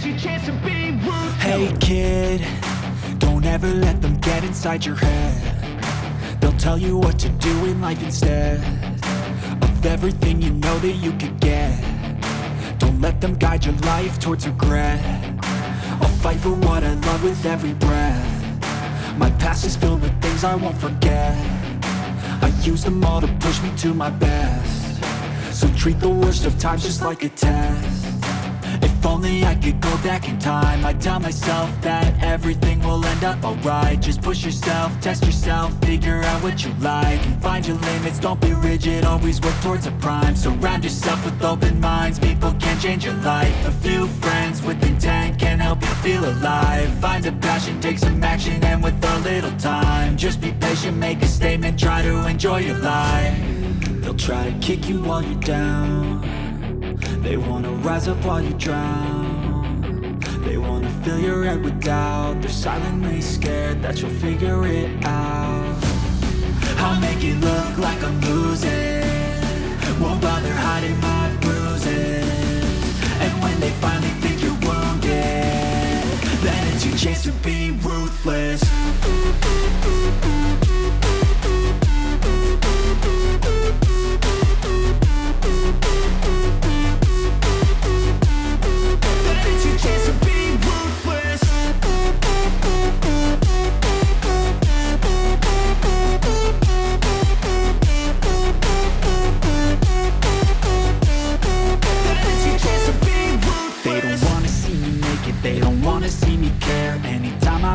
your chance to be ruthless. Hey kid, don't ever let them get inside your head. They'll tell you what to do in life instead of everything you know that you could get. Don't let them guide your life towards regret. I'll fight for what I love with every breath. My past is filled with things I won't forget. I use them all to push me to my best. So treat the worst of times just like a test. If only I could go back in time, I'd tell myself that everything will end up alright. Just push yourself, test yourself, figure out what you like, and find your limits, don't be rigid, always work towards a prime. Surround yourself with open minds, people can change your life. A few friends with intent can help you feel alive. Find a passion, take some action, and with a little time, just be patient, make a statement, try to enjoy your life. They'll try to kick you while you're down. They wanna rise up while you drown. They wanna fill your head with doubt. They're silently scared that you'll figure it out. I'll make it look like I'm losing, won't bother hiding my bruises. And when they finally think you're wounded, then it's your chance to be ruthless.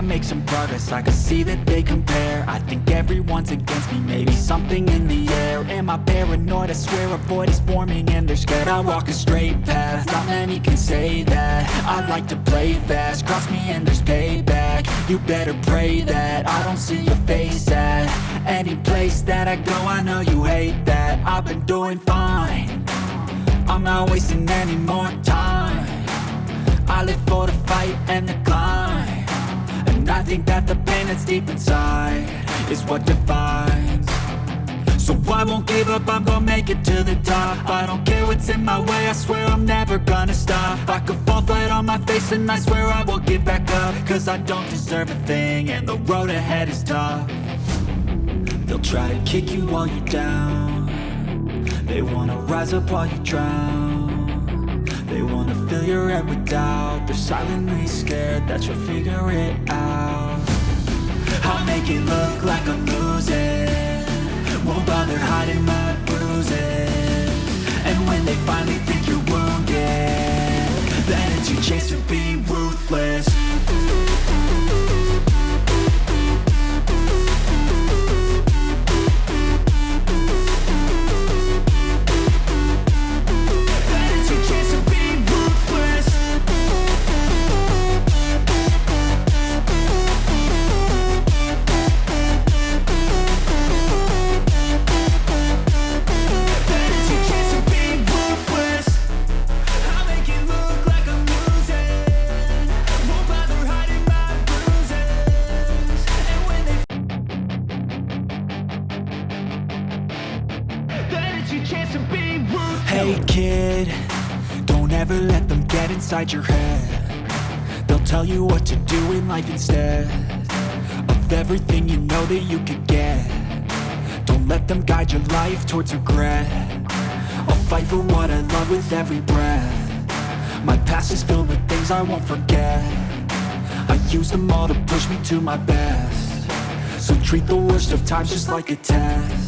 Make some progress, I can see that they compare. I think everyone's against me, maybe something in the air. Am I paranoid? I swear a void is forming and they're scared. I walk a straight path, not many can say that. I like to play fast, cross me and there's payback. You better pray that I don't see your face at any place that I go. I know you hate that. I've been doing fine, I'm not wasting any more time. I live for the fight and the climb. And I think that the pain that's deep inside is what defines. So I won't give up, I'm gonna make it to the top. I don't care what's in my way, I swear I'm never gonna stop. I could fall flat on my face and I swear I will get back up. Cause I don't deserve a thing and the road ahead is tough. They'll try to kick you while you're down. They wanna rise up while you drown. They wanna fill your head with doubt. They're silently scared that you'll figure it out. I'll make it look like I'm losing, won't bother hiding my bruises. And when they finally think you're wounded, then it's your chance to be ruthless. Hey kid, don't ever let them get inside your head. They'll tell you what to do in life instead of everything you know that you could get. Don't let them guide your life towards regret. I'll fight for what I love with every breath. My past is filled with things I won't forget. I use them all to push me to my best. So treat the worst of times just like a test.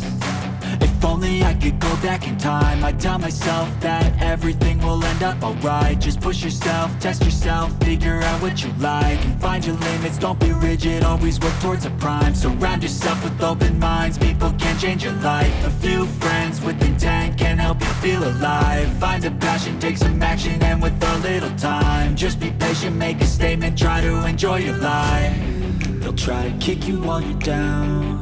If only I could go back in time, I'd tell myself that everything will end up alright. Just push yourself, test yourself, figure out what you like, and find your limits, don't be rigid, always work towards a prime. Surround yourself with open minds, people can change your life. A few friends with intent can help you feel alive. Find a passion, take some action, and with a little time, just be patient, make a statement, try to enjoy your life. They'll try to kick you while you're down.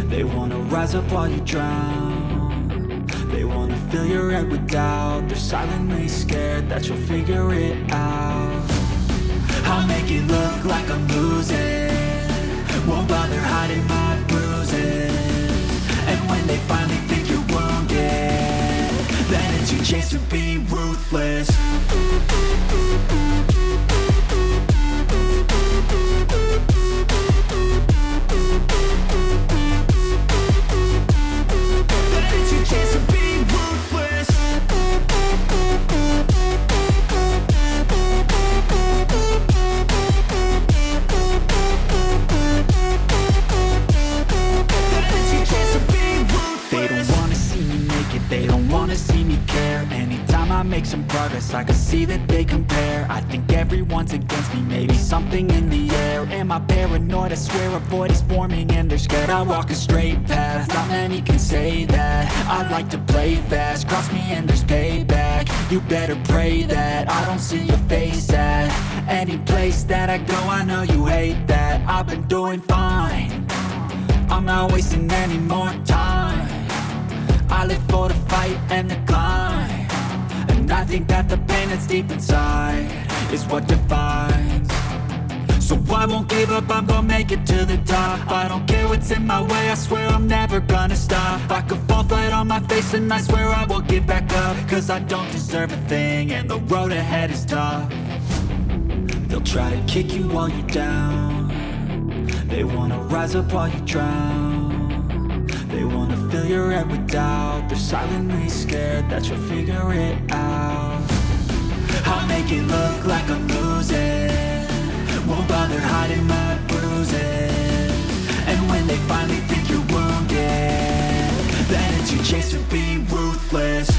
They wanna rise up while you drown. They wanna fill your head with doubt. They're silently scared that you'll figure it out. I'll make it look like I'm losing, won't bother hiding my bruises. And when they finally think you're wounded, then it's your chance to be ruthless. don't wanna see me care. Anytime I make some progress, I can see that they compare. I think everyone's against me, maybe something in the air. Am I paranoid? I swear a void is forming and they're scared. I walk a straight path, not many can say that. I like to play fast, cross me and there's payback. You better pray that I don't see your face at any place that I go. I know you hate that. I've been doing fine, I'm not wasting any more time. I live for the fight and the climb, and I think that the pain that's deep inside is what defines. So I won't give up, I'm gonna make it to the top. I don't care what's in my way, I swear I'm never gonna stop. I could fall flat on my face and I swear I will get back up, cause I don't deserve a thing and the road ahead is tough. They'll try to kick you while you're down, they wanna rise up while you drown. They wanna fill your head with doubt, they're silently scared that you'll figure it out. I'll make it look like I'm losing, won't bother hiding my bruises. And when they finally think you're wounded, then it's your chance to be ruthless.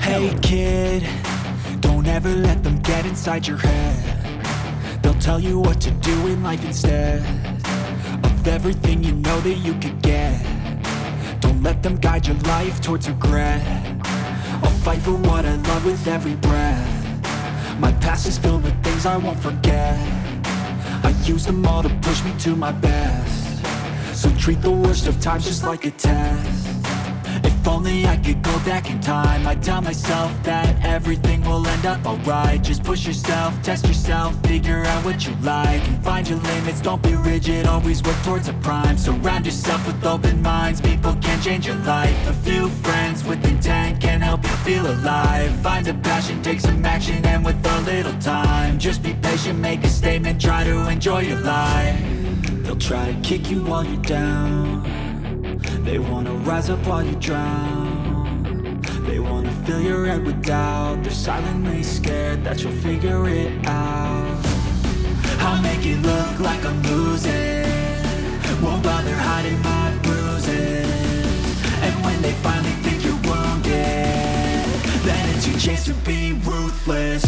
Hey kid, don't ever let them get inside your head. They'll tell you what to do in life instead of everything you know that you could get. Don't let them guide your life towards regret. I'll fight for what I love with every breath. My past is filled with things I won't forget. I use them all to push me to my best. So treat the worst of times just like a test. If only I could go back in time, I'd tell myself that everything will end up alright. Just push yourself, test yourself, figure out what you like, and find your limits, don't be rigid, always work towards a prime. Surround yourself with open minds, people can change your life. A few friends with intent can help you feel alive. Find a passion, take some action, and with a little time, just be patient, make a statement, try to enjoy your life. They'll try to kick you while you're down, they wanna rise up while you drown. They wanna fill your head with doubt, they're silently scared that you'll figure it out. I'll make it look like I'm losing, won't bother hiding my bruises. And when they finally think you're wounded, then it's your chance to be ruthless.